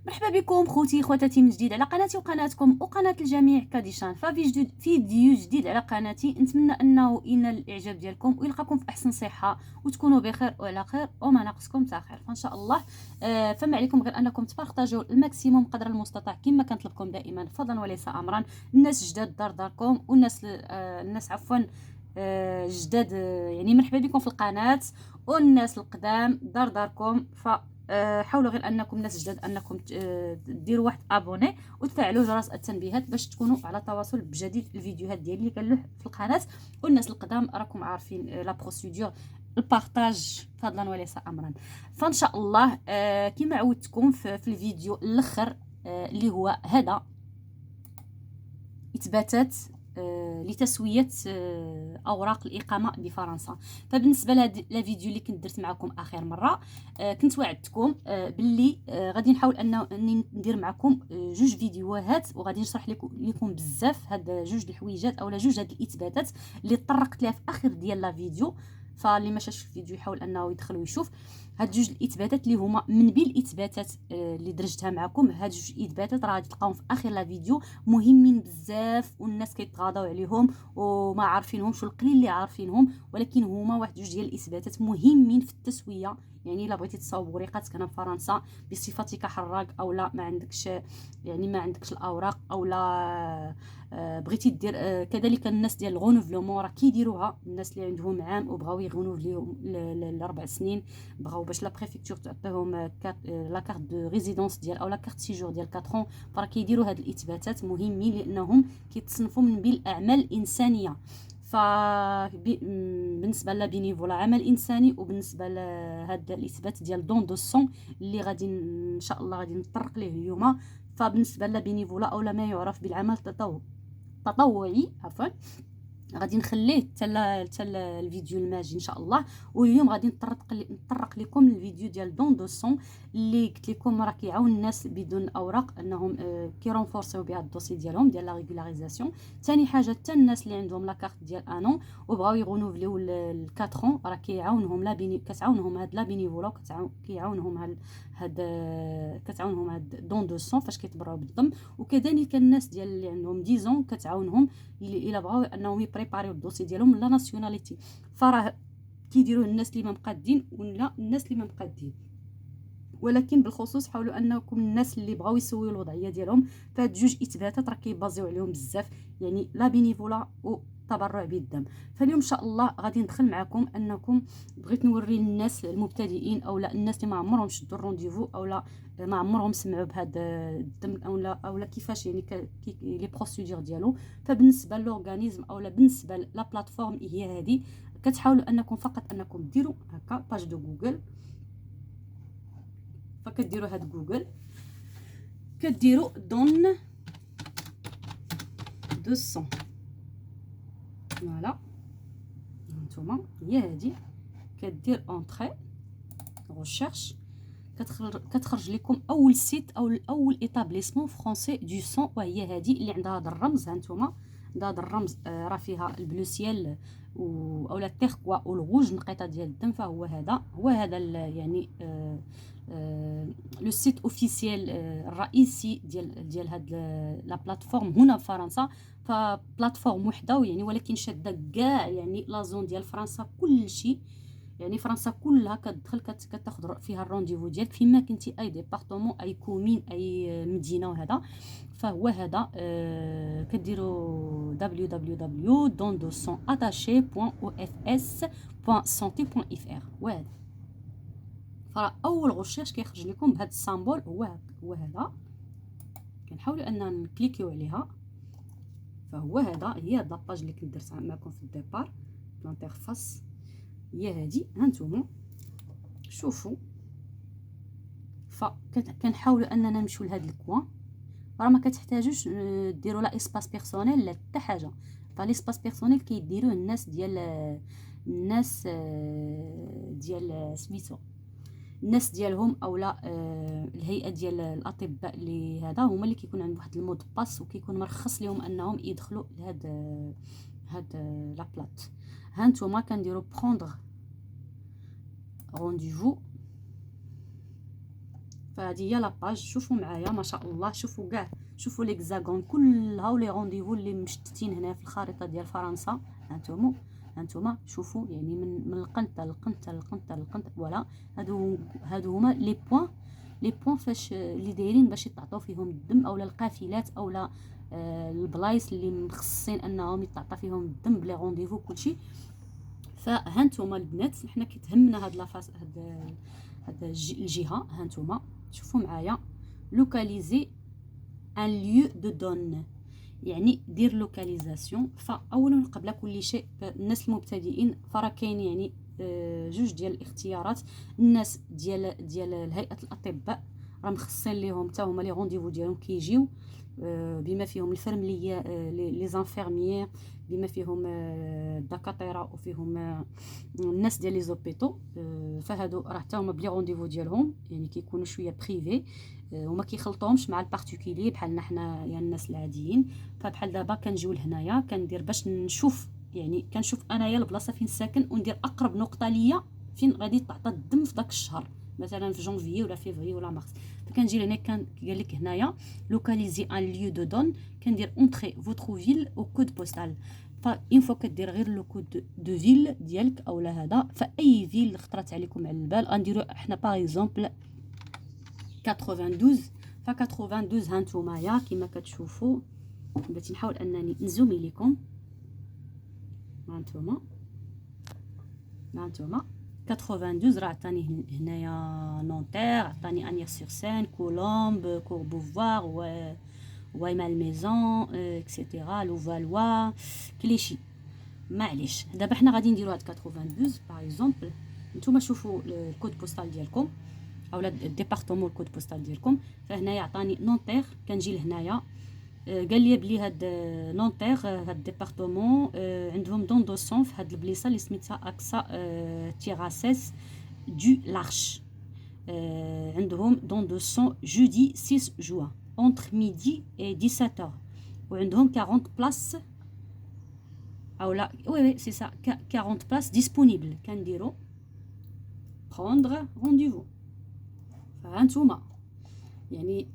مرحبا بكم خوتي خواتاتي من جديد على قناتي وقناتكم وقناه الجميع كاديشان. فيديو جديد على قناتي. نتمنى انه ينال الاعجاب ديالكم ويلقاكم في احسن صحه وتكونوا بخير وعلى خير وما ناقصكم تاع خير فان شاء الله. فما عليكم غير انكم تبارطاجوا الماكسيموم قدر المستطاع كما كنطلبكم دائما فضلا وليس امرا. الناس جداد داركم والناس الناس عفوا جداد، يعني مرحبا بكم في القناه. والناس القدام داركم حاولوا غير انكم ناس جداد انكم ديروا واحد ابوني وتفعلوا جرس التنبيهات باش تكونوا على تواصل بجديد الفيديوهات ديالي اللي كنلوح في القناه. والناس القدام راكم عارفين لا بروسيدور، البارطاج فضلا وليس امرا. فان شاء الله كما عودتكم في الفيديو الاخر اللي هو هذا اثباتات لتسويه اوراق الاقامه بفرنسا. فبالنسبه لهذا الفيديو اللي كنت درت معكم اخر مره، كنت وعدتكم باللي غادي نحاول اني ندير معكم جوج فيديوهات وغادي نشرح لكم بزاف هاد جوج الحويجات اولا جوج هاد الاثباتات اللي طرقت لها في اخر ديال لا فيديو. فاللي ما شافش الفيديو يحاول انه يدخل ويشوف هاد جوج الاثباتات اللي هما من بين الاثباتات اللي درجتها معكم. هاد جوج الاثباتات راه غادي تلقاوهم في اخر لا فيديو، مهمين بزاف والناس كيتغاضاو عليهم وما عارفينهمش والقليل اللي عارفينهم، ولكن هما واحد جوج ديال الاثباتات مهمين في التسويه. يعني الا بغيتي تصاوب وريقاتك هنا في فرنسا بصفتك حراق او لا ما عندكش، يعني ما عندكش الاوراق او لا بغيتي دير كذلك الناس ديال الغونوفلومون راه كيديروها. الناس اللي عندهم عام وبغاو يغونوفليهم ل4 سنين، بغاو باش لا بريفيكتور تعطيهم لا كارت دو ريزيدونس ديال او لا كارت سيجور ديال 4 فراه كيديروا هاد الاثباتات مهمين لانهم كيتصنفوا من بين الاعمال الانسانيه. ف بالنسبه لا بينيفولا عمل انساني، وبالنسبه لهذا الاثبات ديال دون دو سون اللي غادي ان شاء الله غادي نطرق ليه اليوم. فبالنسبه لا بينيفولا او ما يعرف بالعمل التطوعي عفوا غادي نخليه حتى الفيديو الماجي ان شاء الله. واليوم غادي نطرق لكم الفيديو ديال دون دو سون اللي قلت لكم راه كيعاون الناس بدون اوراق انهم كيرونفورسيو بها الدوسي ديالهم ديال لا ريغولاريزاسيون. ثاني حاجه حتى الناس اللي عندهم لا كارت ديال انون وبغاو يغونوفليو ل 4 راه كيعاونهم كتعاونهم هاد لا بينيفولا كيعاونهم هاد دون دو سون فاش كيتبرعوا بالدم. وكذلك الناس ديال اللي عندهم 10 كتعاونهم الا بغاو انهم يبريباريو الدوسي ديالهم لا ناسيوناليتي. فراه كيديروه الناس اللي ما مقادين ولا الناس اللي ما مقادين، ولكن بالخصوص حاولوا انكم الناس اللي بغاو يسويو الوضعيه ديالهم فهاد جوج اثباتات راه كيبازيو عليهم بزاف، يعني لا بينيفولا تبرع بالدم. فاليوم ان شاء الله غادي ندخل معكم انكم بغيت نوري للناس المبتدئين او لا الناس اللي ما عمرهم شدوا الرونديفو او لا ما عمرهم سمعوا بهذا الدم او لا كيفاش يعني لي بروسيدور ديالو. فبالنسبه لورغانيزم او لا بالنسبه لا بلاتفورم هي هذه. كتحاولوا انكم فقط انكم ديروا هكا باج دو جوجل، فكديروا هاد جوجل كديروا دون 200 فوالا. نتوما هي هادي كدير اونطري ريشيرش كتخرج لكم اول سيت او اول ايتابليسمون فرونسي دو سون، وهي هادي اللي عندها هذا الرمز. ها نتوما هذا الرمز راه فيها البلو سيال اولا التيركوا والغوج نقيطه ديال الدم. فهو هذا يعني لو سيت اوفيسيال الرئيسي ديال هاد لا بلاتفورم هنا في فرنسا. فبلاتفورم وحده يعني ولكن شاده كاع يعني لا زون ديال فرنسا كل شيء، يعني فرنسا كلها كتدخل كتاخذ فيها الرونديفو ديالك فيما كنتي اي ديبارتمون اي كومين اي مدينه. وهذا فهو هذا كديروا www.dondosattaché.ofs.santé.fr وهذا. فراه اول غشاش كيخرج لكم بهذا السامبول هو هذا. كنحاولوا اننا نكليكيو عليها. فهو هذا هي هاد لاباج اللي كنت درتها معكم في الديبار لانترفاس هي هادي. ها نتوما شوفوا فكنحاولوا اننا نمشيو لهاد الكوان. راه ما كتحتاجوش ديروا لا اسباس بيرسونيل لا حتى حاجه. فالاسباس بيرسونيل كيديروه الناس ديال سميتو الناس ديالهم اولا الهيئه ديال الاطباء اللي هذا هما اللي كيكون عندهم واحد المود باس وكيكون مرخص لهم انهم يدخلوا لهاد لا بلات. ها نتوما كنديروا بروندر رونديفو. فهذه هي لاباج. شوفوا معايا ما شاء الله، شوفوا كاع، شوفوا ليكزاغون كلها ولي رونديفو اللي مشتتين هنا في الخريطه ديال فرنسا. هانتوما شوفوا يعني من القنطه للقنطه للقنطه للقنطه. فوالا هادو هما لي بوين فاش اللي دايرين باش يتعطوا فيهم الدم، اولا القافلات، اولا البلايص اللي مخصصين انهم يتعطى فيهم الدم بلي رونديفو كلشي. فهانتوما البنات حنا كتهمنا هاد لافاس هاد الجهه. هانتوما شوفوا معايا، لوكاليزي ان ليو دو دون، يعني دير لوكاليزاسيون. فاولا قبل كل شيء الناس المبتدئين فرا كاين يعني جوج ديال الاختيارات. الناس ديال هيئه الاطباء راه مخصصين ليهم حتى هما لي رونديفو ديالهم كيجيو، بما فيهم الفرمليه لي زانفيرميير، بما فيهم الدكاتره وفيهم الناس ديال لي زوبيتو. فهادو راه حتى هما بلي رونديفو ديالهم يعني كيكونوا شويه بريفي، وما كيخلطوهمش مع البارتيكولي بحالنا حنا يعني الناس العاديين. فبحال دابا كنجيو لهنايا كندير باش نشوف، يعني كنشوف انايا البلاصه فين ساكن وندير اقرب نقطه ليا فين غادي تعطى الدم في داك الشهر، مثلا في جونفيي ولا فيفري ولا مارس. فكنجي لهنا قال لك هنايا لوكاليزي ان ليو دو دون، كندير اونطري فوتر فيل او كود بوستال. فاين فوا كدير غير لو كود دو فيل ديالك اولا هذا، فاي فيل خطرات عليكم على البال غنديرو حنا باغ اكزومبل 92. ف 92 هانتومايا كما كتشوفوا. بغيت نحاول انني نزومي لكم. هانتوما 92 راه عطاني هنايا نونتير، عطاني انير سور سين، كولومب، كوربوفوار، واي مالميزون، اكسيتيرا، لوفالوا، كليشي. معليش دابا حنا غادي نديرو هاد 92 باغ اكزومبل. نتوما شوفوا الكود بوستال ديالكم اولا الديبارتمون الكود بوستال ديالكم. فهنايا عطاني نونتير، كنجي لهنايا قال لي بلي هاد نونتير هاد الديبارتمون عندهم دون دو سون في هاد البليصه اللي سميتها اكسا تيراسيس دو لارش. عندهم دون دو سون جودي 6 جوان اونتر ميدي اي 17 وعندهم 40 بلاص اولا وي سي سا 40 بلاص ديسپونيبل. كنديرو بروندر رونديفو. فهانتوما يعني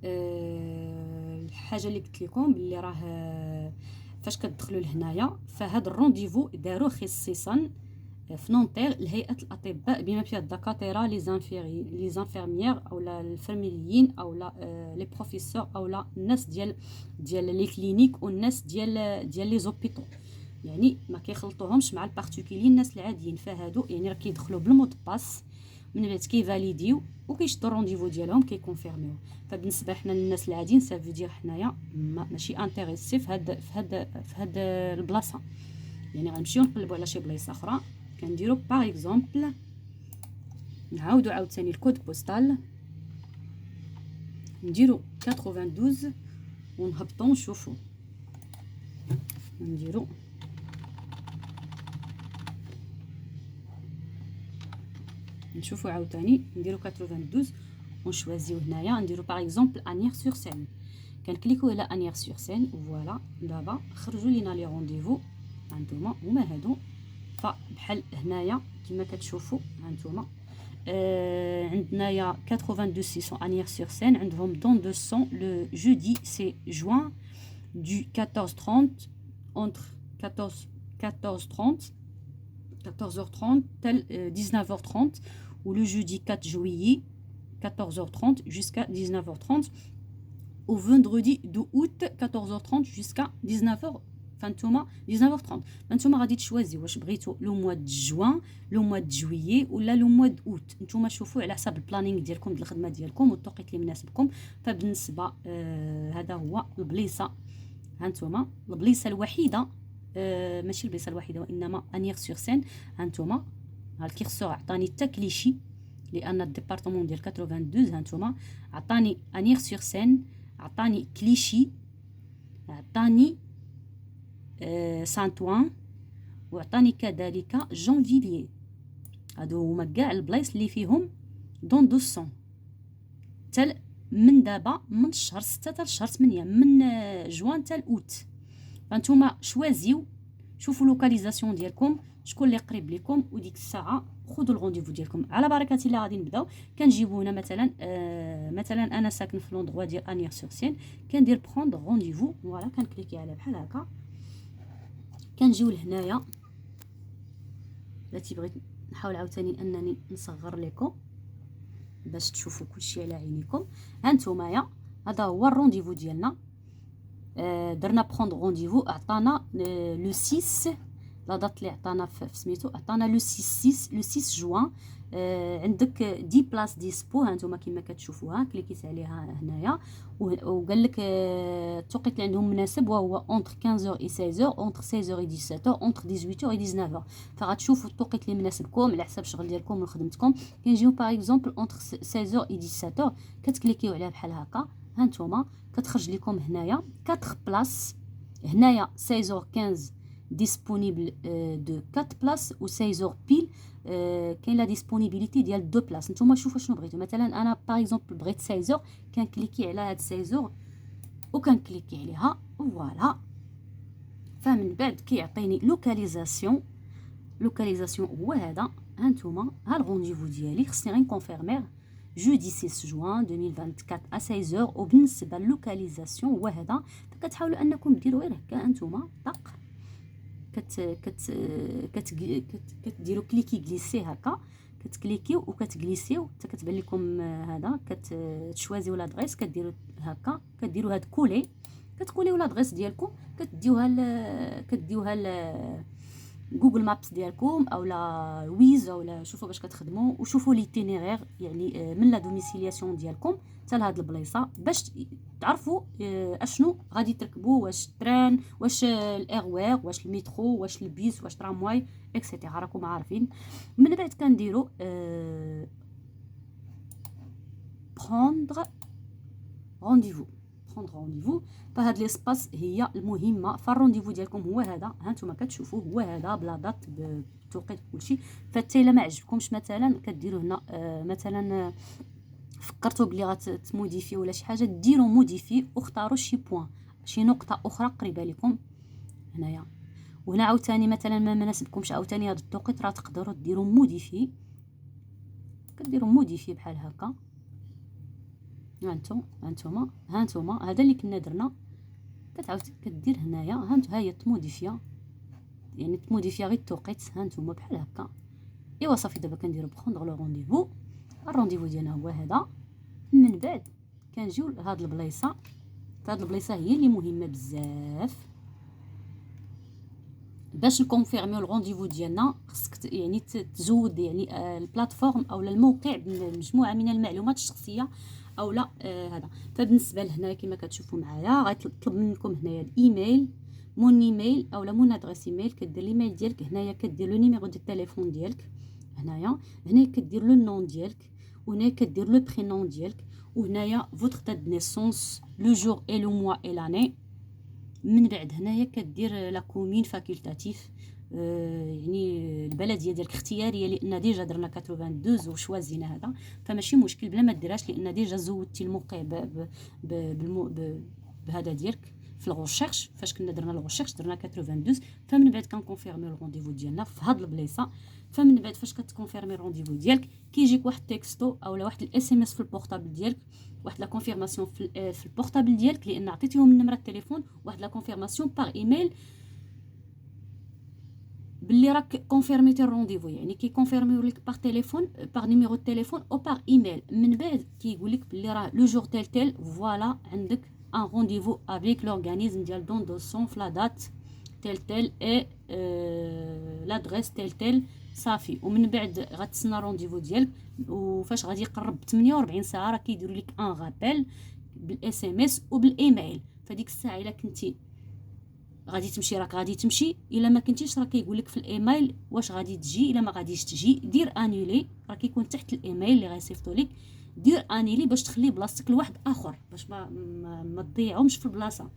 الحاجه اللي قلت لكم باللي راه فاش كتدخلوا لهنايا فهاد الرونديفو داروه خصيصا في نونتير لهيئه الاطباء بما فيها الدكاتره لي زانفيرميير اولا الفرميليين اولا لي بروفيسور اولا الناس ديال لي كلينيك والناس ديال لي زوبيتو، يعني ما كيخلطوهمش مع البارتيكولي الناس العاديين. فهادو يعني راه كيدخلوا بالمود باس من بعد كيفاليديو وكيشدوا الرونديفو ديالهم كيكونفيرميو. فبالنسبه حنا للناس العاديين سافو دير حنايا ماشي انتريسي في هاد البلاصه، يعني غنمشيو نقلبوا على شي بلايصه اخرى. كنديرو باغ اكزومبل نعاودو عاوتاني الكود بوستال، نديرو 92 ونهبطو نشوفو. نديرو نشوفوا عاوتاني نديرو 92 ونشوازيو هنايا نديرو باغ اكزومبل انير سور سين. كنكليكو على انير سور سين. فوالا دابا خرجوا لينا لي رونديفو هانتوما هما هادو. فبحال هنايا كما كتشوفوا هانتوما عندنايا 92 600 انير سور سين، عندهم دون 200 لو جودي سي جوان du 14h30 entre 14h30 tel 19h30 ou le jeudi 4 juillet 14h30 jusqu'à 19h30 au vendredi 2 août 14h30 jusqu'à 19h. فانتوما 19h30 فانتوما غادي تشوازيو واش بغيتو لو موا د جوان لو موا د جويي ولا لو موا د اوت. نتوما شوفوا على حساب البلانينغ ديالكم د الخدمه ديالكم والتوقيت اللي مناسبكم. فبالنسبه هذا هو البليصه. هانتوما البليصه الوحيده ماشي البليصه الوحيده وانما انير سور سين. هانتوما ها الكيرسور عطاني حتى كليشي لان الديبارتمون ديال 92. هانتوما عطاني انير سور سين، عطاني كليشي، عطاني سانتوان، وعطاني كذلك جونفيليي. هادو هما كاع البلايص اللي فيهم دون 200 تال من دابا من شهر 6 حتى شهر 8 من جوان حتى اوت. فانتوما شوازيو شوفوا لوكاليزاسيون ديالكم شكون اللي قريب لكم وديك الساعه خذوا الرونديفو ديالكم. على بركه الله غادي نبداو. كنجيبو هنا مثلا مثلا انا ساكن في لوندغوا ديال انير سور سين، كندير بروندر رونديفو. فوالا كنكليكي على بحال هكا، كنجيو لهنايا. بلاتي بغيت نحاول عاوتاني انني نصغر لكم باش تشوفوا كلشي على عينيكم. ها نتومايا هذا هو الرونديفو ديالنا. درنا بروندر رونديفو، عطانا لو 6 لا دات اللي عطانا في سميتو، عطانا لو 6 جوان. عندك 10 بلاص ديسبو. ها نتوما كما كتشوفوها كليكيت عليها هنايا وقال لك التوقيت اللي عندهم مناسب وهو اونتر 15 و 16 اونتر 16 و 17 اونتر 18 و 19. فغتشوفوا التوقيت اللي مناسبكم على حسب الشغل ديالكم وخدمتكم. كنجيو باغ اكزومبل اونتر 16 و 17 كتكليكيو عليها بحال هكا. ها نتوما كتخرج لكم هنايا 4 بلاص. هنايا 16 15 disponible de 4 بلاص و 16 بيل كاين لا ديسپونيبيليتي ديال 2 بلاص. نتوما شوفوا شنو بغيتو. مثلا انا باغ اكزومبل بغيت 16 كنكليكي على هاد 16 وكنكليكي عليها فوالا. فمن بعد كيعطيني لوكاليزاسيون هو هذا. ها نتوما ها الرونديفو ديالي خصني غير نكونفيرمير جودي 6 جوان 2024 ا 16. وبالنسبه للوكاليزاسيون هو هذا. فكتحاولوا انكم ديروا غير هكا انتوما طق كتديروا كليكي غليسي هكا، كتكليكيو وكتجليسيو حتى كتبان لكم هذا. كتشوازيو لادغيس كديروا هكا، كديروا هاد كولي، كتكوليو لادغيس ديالكم، كديوها جوجل مابس ديالكم او لا ويز او لا. شوفوا باش كتخدموا وشوفوا ليتينيرير يعني من لا دوميسيلياسيون ديالكم حتى لهاد البلايصه باش تعرفوا اشنو غادي تركبوا، واش التران، واش الاغوار، واش المترو، واش البيس، واش ترامواي اكسيتيرا. راكم عارفين. من بعد كنديروا prendre رونديفو. فهاد ليسباس هي المهمه. فالرونديفو ديالكم هو هذا. ها نتوما كتشوفوه هو هذا بلا دات بالتوقيت كلشي. فحتى الا ما عجبكمش مثلا كديروا هنا مثلا فكرتوا بلي غتموديفي ولا شي حاجه، ديروا موديفي واختاروا شي بوين، شي نقطه اخرى قريبه لكم هنايا. وهنا عاوتاني مثلا ما مناسبكمش عاوتاني هذا التوقيت، راه تقدروا ديروا موديفي. كديروا موديفي بحال هكا. ها انتوما هذا اللي كنا درنا. كتعاود كدير هنايا ها هي تموديفيا، يعني تموديفيا غير التوقيت. ها انتوما بحال هكا. ايوا صافي دابا كنديروا بروندر لو رونديفو. الرونديفو ديالنا هو هذا. من بعد كنجيو لهاد البلايصه. هاد البلايصه هي اللي مهمه بزاف باش نكونفيرميو الرونديفو ديالنا. خصك يعني تزود يعني البلاتفورم او الموقع بمجموعه من المعلومات الشخصيه او لا هذا. فبالنسبه لهنا كما كتشوفوا معايا غيطلب منكم هنايا الايميل، مون ايميل او لا مون ادريس ايميل. كدير الايميل ديالك هنايا، كدير لو نيميرو ديال التليفون ديالك هنايا كدير لو نون ديالك، وهنا كدير لو برينون ديالك، وهنايا فوتر دات دو نيسونس لو جور اي لو موا اي لاني. من بعد هنايا كدير لا كومين فاكولتاتيف يعني البلديه ديالك اختياريه، لان ديجا درنا 82 وشوازينا هذا. فماشي مشكل بلا ما ديرهاش لان ديجا زودتي الموقع بهذا ديالك في الغوشيرش. فاش كنا درنا الغوشيرش درنا 82. فمن بعد كنكونفيرمي الرونديفو ديالنا في هاد البلايصه. فمن بعد فاش كتكونفيرمي الرونديفو ديالك كيجيك واحد تكستو او واحد الاس ام اس في البورطابل ديالك، واحد لا كونفيرماسيون في البورطابل ديالك لان عطيتيهم النمره التليفون، واحد لا كونفيرماسيون باغ ايميل باللي راك كونفيرميتي الرونديفو. يعني كيكونفيرميو لك باغ تليفون، باغ نيميرو التليفون او باغ ايميل. من بعد كيقول لك باللي راه لو جور تيل تيل فوالا عندك ان رونديفو افيك لورغانيزم ديال دون دو سون في لا دات تيل تيل اي لادريس تيل تيل صافي. ومن بعد غتسنى رونديفو ديالك. وفاش غادي يقرب 48 ساعه راه كيديروا لك ان رابيل بالاس ام اس وبالايميل. فديك الساعه الا كنتي غادي تمشي راك غادي تمشي، الا ما كنتيش راه كيقول لك في الايميل واش غادي تجي. الا ما غاديش تجي دير انيلي، راه كيكون تحت الايميل اللي غيصيفطوا لك. دير انيلي باش تخلي بلاصتك لواحد اخر باش ما تضيعهمش في البلاصه.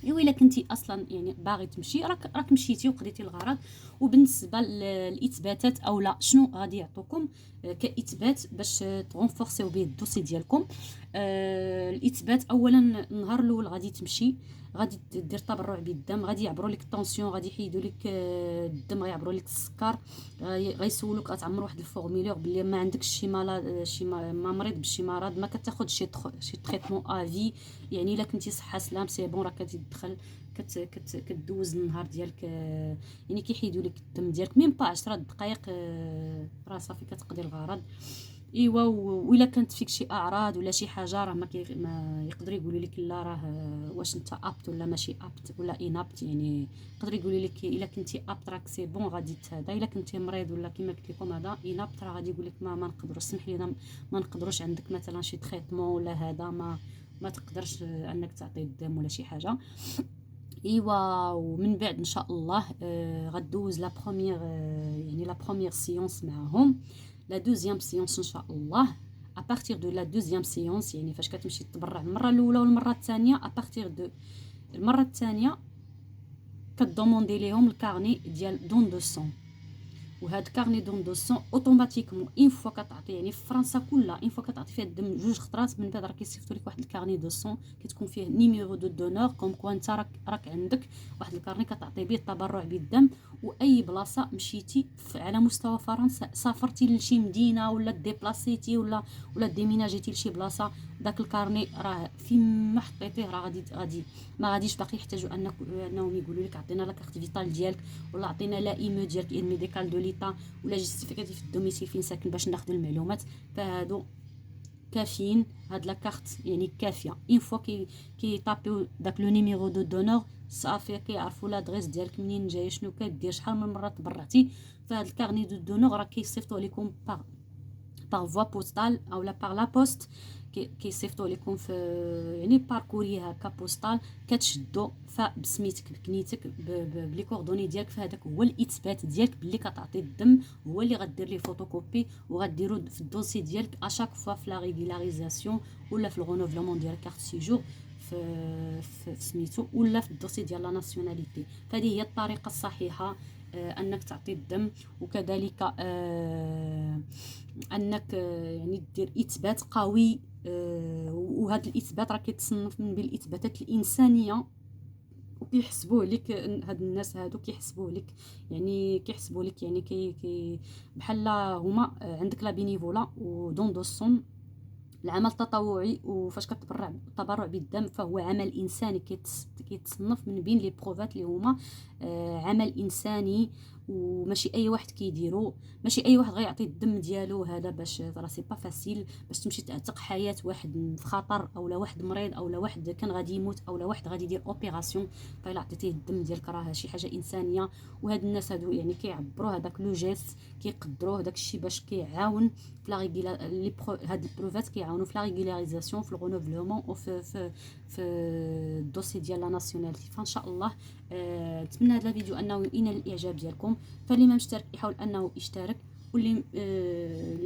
ايوا الا كنتي اصلا يعني باغي تمشي راك مشيتي وقضيتي الغرض. وبالنسبه للاثباتات او لا شنو غادي يعطوكم كاثبات باش تغونفورسيو به الدوسي ديالكم، الاثبات اولا. النهار الاول غادي تمشي، غادي دير تبرع بالدم، غادي يعبروا لك الطونسيون، غادي يحيدوا لك الدم، غيعبروا لك السكر، غيسولوك غتعمر واحد الفورمولير بلي ما عندكش شي ما مريض بشي مرض، ما كتاخذ شي تريتمون افي. يعني الا كنتي صحه سلام سي بون، راه كتدخل كدوز النهار ديالك. يعني كيحيدوا لك الدم ديالك ميم با 10 دقائق، راه صافي كتقضي الغرض. ايوا وإلا كانت فيك شي اعراض ولا شي حاجه، راه ما يقدر يقولوا لك لا راه واش انت ابت ولا ماشي ابت ولا انابت. يعني يقدر يقولوا لك الا كنتي ابت راك سي بون غادي تهدا، الا كنتي مريض ولا كيما قلت لكم هذا انابت راه غادي يقول لك ما نقدروش، سمح لينا ما نقدروش، عندك مثلا شي تريتمون ولا هذا ما تقدرش انك تعطي الدم ولا شي حاجه. ايوا ومن بعد ان شاء الله غدوز لا بروميير، يعني لا بروميير سيونس معاهم. لا دوزيام سيونس ان شاء الله ابارتير دو لا دوزيام سيونس، يعني فاش كتمشي تبرع المره الاولى والمره الثانيه، ابارتير دو المره الثانيه كتدوموندي ليهم الكارني ديال دون دو سون. وهاد كارني دون دو سون اوتوماتيكمون اون فوا كتعطي، يعني في فرنسا كلها اون فوا كتعطي فيها الدم جوج خطرات، من بعد راه كيصيفطوا لك واحد الكارني دو سون كتكون فيه نيميرو دو دونور، كوم كوا انت راك عندك واحد الكارني كتعطي به التبرع بالدم. واي بلاصه مشيتي على مستوى فرنسا، سافرتي لشي مدينه ولا ديبلاسيتي ولا ديميناجيتي لشي بلاصه، داك الكارني راه فين ما حطيتيه راه غادي ما غاديش باقي يحتاجوا انهم يقولوا لك عطينا لا كارت فيتال ديالك ولا عطينا لا ايمو ديالك ميديكال دو ليتا ولا جيستيفيكاتيف الدوميسيل فين ساكن باش ناخذ المعلومات. فهادو كافيين، هاد لا كارت يعني كافيه. اون فوا كي طابيو داك لو نيميرو دو دونور صافي كيعرفوا لادريس ديالك منين جايه، شنو كدير، شحال من مره تبرعتي. فهاد الكارني دو دونور راه كيصيفطوا لكم باغ فوا بوستال او لا باغ لا بوست، كيصيفطوا لكم في يعني باركوري هكا بوستال، كتشدو فبسميتك بكنيتك بلي كوردوني ديالك، فهذاك هو الاثبات ديالك باللي كتعطي الدم، هو اللي غدير ليه فوتوكوبي وغديرو في الدوسي ديالك اشاك فوا في لا ريغولاريزاسيون ولا في الغونوفلومون ديال كارت سيجور في سميتو ولا في الدوسي ديال لا ناسيوناليتي. فهذه هي الطريقه الصحيحه انك تعطي الدم. وكذلك انك يعني دير اثبات قوي، وهذا الاثبات راه كيتصنف من بين الاثباتات الانسانيه، وكيحسبوه لك هاد الناس هادو كيحسبوه لك، يعني كيحسبوا لك يعني كي بحال هما عندك لا بينيفولا ودون دوسون العمل التطوعي. وفاش كتبرع التبرع بالدم فهو عمل انساني، كيتصنف من بين لي بروفات اللي هما عمل انساني، وماشي اي واحد كيديرو، ماشي اي واحد غيعطي الدم ديالو هذا باش راه سي با فاسيل باش تمشي تعتق حياه واحد في خطر اولا واحد مريض اولا واحد كان غادي يموت اولا واحد غادي يدير اوبيراسيون. فالا عطيتيه الدم ديالك راه شي حاجه انسانيه. وهاد الناس هادو يعني كيعبروا هذاك لو جيست، كيقدروه داك الشيء باش كيعاون في لا لي هاد البروفات كيعاونوا في لا ريغولاريزاسيون في الغونوفلومون في الدوسي ديال لا ناسيوناليتي. فان شاء الله نتمنى هذا الفيديو انه ينال الاعجاب ديالكم. فاللي ما مشترك يحاول انه يشترك، واللي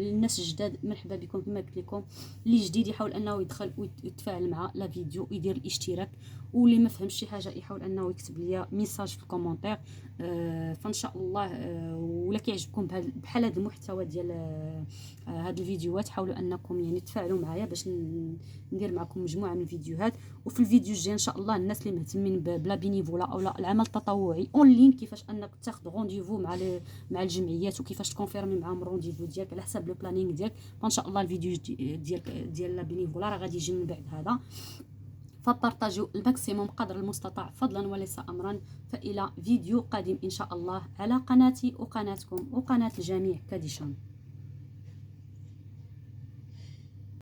الناس الجداد مرحبا بكم كما قلت لكم، اللي جديد يحاول انه يدخل ويتفاعل مع لا فيديو ويدير الاشتراك، واللي ما فهمش شي حاجه يحاول انه يكتب لي ميساج في الكومونتير. فان شاء الله ولا كيعجبكم بحال هذا المحتوى ديال هاد الفيديوهات حاولوا انكم يعني تفاعلوا معايا باش ندير معكم مجموعه من الفيديوهات. وفي الفيديو الجاي ان شاء الله الناس اللي مهتمين بلا بينيفولا او العمل التطوعي اون لين، كيفاش انك تاخذ رونديفو مع الجمعيات وكيفاش تكونفيرمي معاهم رونديفو ديالك على حسب لو بلانينغ ديالك. فان شاء الله الفيديو ديال لا بينيفولا راه غادي يجي من بعد هذا. فبارطاجوا الماكسيموم قدر المستطاع فضلا وليس امرا. فالى فيديو قادم ان شاء الله على قناتي وقناتكم وقناه الجميع كاديشان.